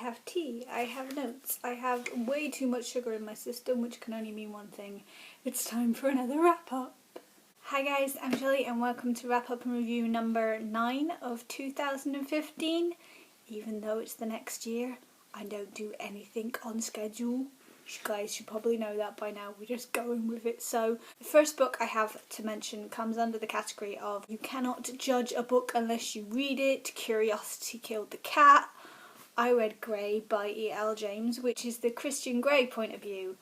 have tea, I have notes, I have way too much sugar in my system, which can only mean one thing. It's time for another wrap-up. Hi guys, I'm Shelley and welcome to wrap-up and review number 9 of 2015. Even though it's the next year, I don't do anything on schedule. You guys should probably know that by now, we're just going with it. So, the first book I have to mention comes under the category of you cannot judge a book unless you read it. Curiosity killed the cat. I read Grey by E.L. James, which is the Christian Grey point of view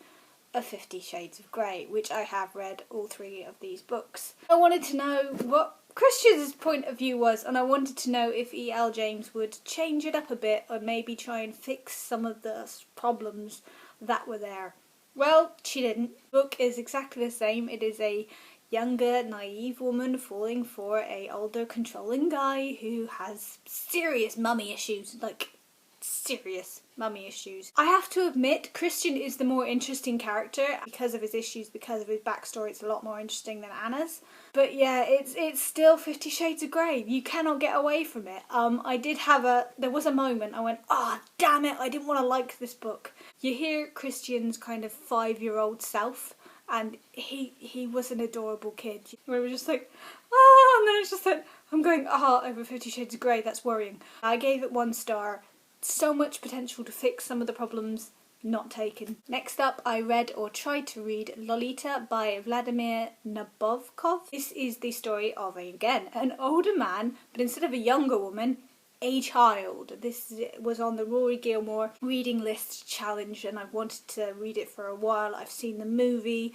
of 50 Shades of Grey, which I have read all 3 of these books. I wanted to know what Christian's point of view was, and I wanted to know if E.L. James would change it up a bit or maybe try and fix some of the problems that were there. Well, she didn't. The book is exactly the same. It is a younger, naive woman falling for a older, controlling guy who has serious mummy issues, serious mummy issues. I have to admit, Christian is the more interesting character because of his issues, because of his backstory. It's a lot more interesting than Anna's. But yeah, it's still 50 Shades of Grey. You cannot get away from it. There was a moment I went, oh damn it, I didn't want to like this book. You hear Christian's kind of 5-year-old self, and he was an adorable kid. We were just like, oh, and then it's just like, I'm going, over 50 Shades of Grey, that's worrying. I gave it 1 star. So much potential to fix some of the problems, not taken. Next up, I read or tried to read Lolita by Vladimir Nabokov. This is the story of, again, an older man, but instead of a younger woman, a child. This was on the Rory Gilmore reading list challenge and I've wanted to read it for a while. I've seen the movie.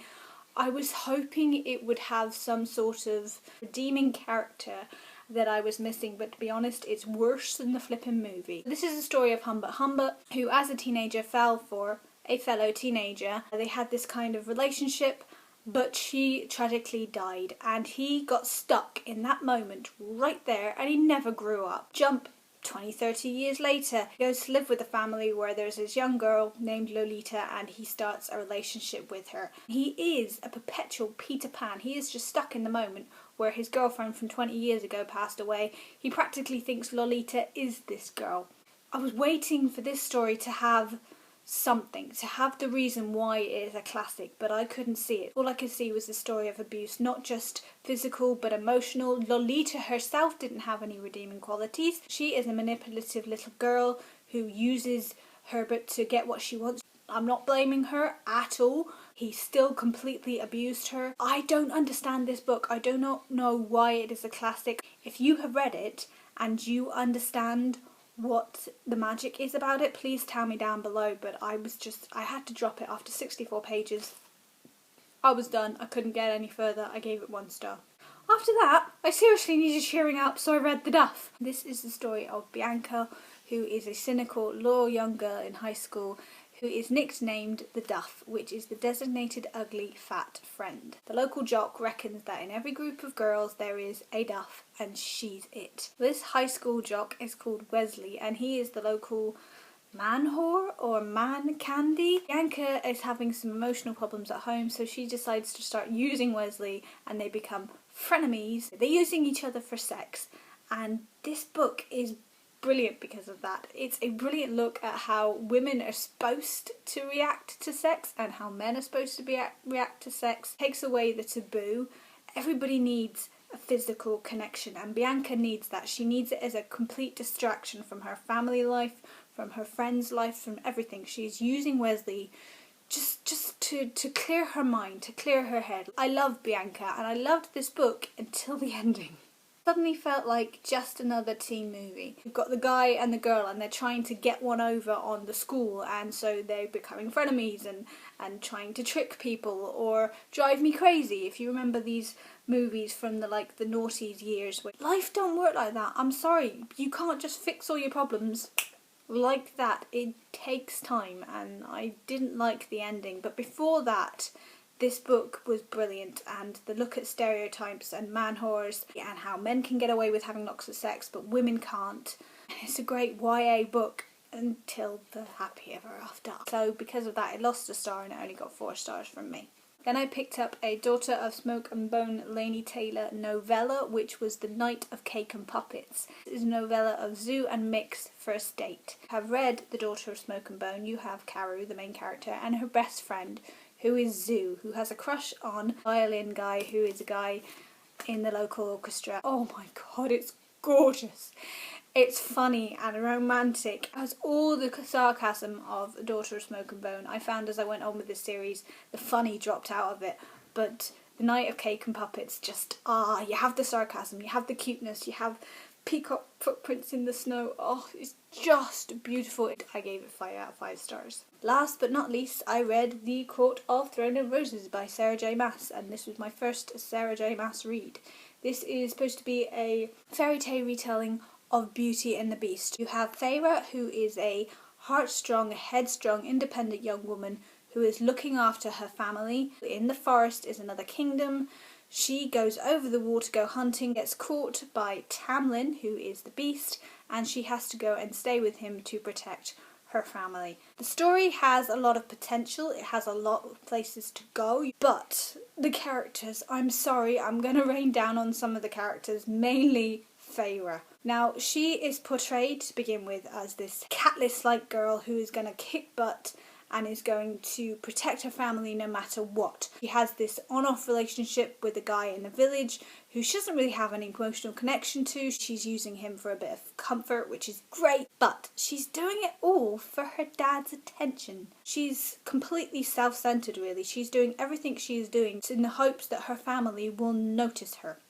I was hoping it would have some sort of redeeming character that I was missing, but to be honest, it's worse than the flippin' movie. This is the story of Humbert. Humbert, who as a teenager fell for a fellow teenager. They had this kind of relationship, but she tragically died, and he got stuck in that moment right there, and he never grew up. Jump 20-30 years later, he goes to live with a family where there's this young girl named Lolita, and he starts a relationship with her. He is a perpetual Peter Pan. He is just stuck in the moment where his girlfriend from 20 years ago passed away. He practically thinks Lolita is this girl. I was waiting for this story to have something, to have the reason why it is a classic, but I couldn't see it. All I could see was the story of abuse, not just physical but emotional. Lolita herself didn't have any redeeming qualities. She is a manipulative little girl who uses Herbert to get what she wants. I'm not blaming her at all. He still completely abused her. I don't understand this book. I do not know why it is a classic. If you have read it and you understand what the magic is about it, please tell me down below. But I had to drop it after 64 pages. I was done. I couldn't get any further. I gave it 1 star. After that, I seriously needed cheering up, so I read The Duff. This is the story of Bianca, who is a cynical, loyal young girl in high school who is nicknamed the Duff, which is the designated ugly fat friend. The local jock reckons that in every group of girls there is a Duff, and she's it. This high school jock is called Wesley, and he is the local man whore or man candy. Bianca is having some emotional problems at home, so she decides to start using Wesley, and they become frenemies. They're using each other for sex, and this book is brilliant because of that. It's a brilliant look at how women are supposed to react to sex and how men are supposed to react to sex. It takes away the taboo. Everybody needs a physical connection, and Bianca needs that. She needs it as a complete distraction from her family life, from her friends' life, from everything. She's using Wesley just to clear her mind, to clear her head. I love Bianca, and I loved this book until the ending. Suddenly felt like just another teen movie. You've got the guy and the girl, and they're trying to get one over on the school, and so they're becoming frenemies and trying to trick people or drive me crazy. If you remember these movies from the noughties years, where life don't work like that. I'm sorry, you can't just fix all your problems like that. It takes time, and I didn't like the ending. But before that, this book was brilliant, and the look at stereotypes and man whores and how men can get away with having lots of sex but women can't. It's a great YA book until the happy ever after. So because of that, it lost a star and it only got 4 stars from me. Then I picked up a Daughter of Smoke and Bone Laini Taylor novella, which was The Night of Cake and Puppets. This is a novella of Zoo and Mick's first date. I have read The Daughter of Smoke and Bone. You have Karu, the main character, and her best friend, who is Zoo, who has a crush on a violin guy who is a guy in the local orchestra. Oh my god, it's gorgeous. It's funny and romantic. It has all the sarcasm of Daughter of Smoke and Bone. I found as I went on with this series, the funny dropped out of it. But The Night of Cake and Puppets just, you have the sarcasm, you have the cuteness, you have peacock footprints in the snow. Oh, it's just beautiful. I gave it 5 out of 5 stars. Last but not least, I read The Court of Thorn and Roses by Sarah J. Maas, and this was my first Sarah J. Maas read. This is supposed to be a fairy tale retelling of Beauty and the Beast. You have Feyre, who is a heartstrong, headstrong, independent young woman who is looking after her family. In the forest is another kingdom. She goes over the wall to go hunting, gets caught by Tamlin, who is the Beast, and she has to go and stay with him to protect her family. The story has a lot of potential, it has a lot of places to go, but the characters, I'm sorry, I'm going to rain down on some of the characters, mainly Feyre. Now, she is portrayed to begin with as this Katniss-like girl who is going to kick butt and is going to protect her family no matter what. She has this on-off relationship with a guy in the village who she doesn't really have any emotional connection to. She's using him for a bit of comfort, which is great, but she's doing it all for her dad's attention. She's completely self-centered, really. She's doing everything she is doing in the hopes that her family will notice her.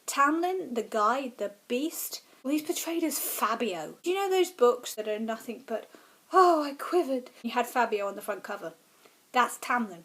Tamlin, the guy, the Beast, well, he's portrayed as Fabio. Do you know those books that are nothing but, oh, I quivered? You had Fabio on the front cover. That's Tamlin.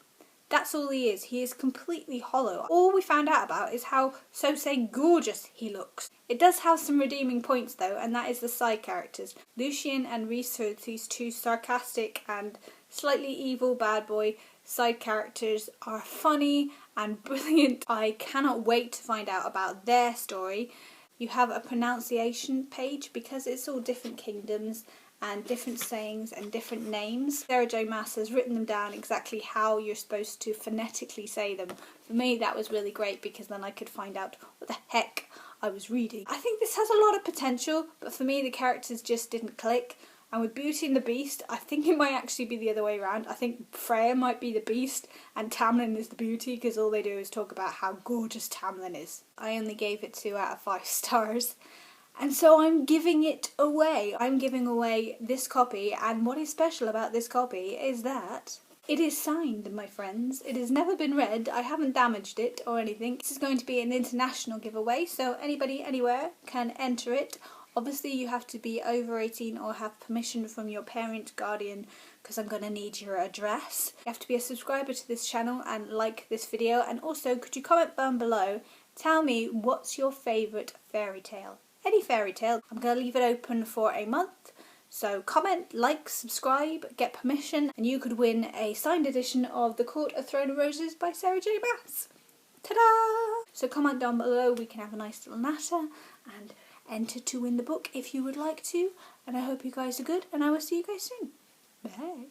That's all he is. He is completely hollow. All we found out about is how, so say, gorgeous he looks. It does have some redeeming points though, and that is the side characters. Lucien and Rhys are these two sarcastic and slightly evil bad boy side characters are funny and brilliant. I cannot wait to find out about their story. You have a pronunciation page because it's all different kingdoms and different sayings and different names. Sarah J. Maas has written them down exactly how you're supposed to phonetically say them. For me, that was really great because then I could find out what the heck I was reading. I think this has a lot of potential, but for me the characters just didn't click. And with Beauty and the Beast, I think it might actually be the other way around. I think Freya might be the Beast and Tamlin is the Beauty because all they do is talk about how gorgeous Tamlin is. I only gave it 2 out of 5 stars. And so I'm giving it away. I'm giving away this copy, and what is special about this copy is that it is signed, my friends. It has never been read. I haven't damaged it or anything. This is going to be an international giveaway, so anybody anywhere can enter it. Obviously you have to be over 18 or have permission from your parent, guardian, because I'm going to need your address. You have to be a subscriber to this channel and like this video, and also could you comment down below, tell me what's your favourite fairy tale. Any fairy tale. I'm going to leave it open for a month, so comment, like, subscribe, get permission, and you could win a signed edition of The Court of Thorn and Roses by Sarah J. Maas. Ta-da! So comment down below, we can have a nice little natter and enter to win the book if you would like to, and I hope you guys are good, and I will see you guys soon. Bye.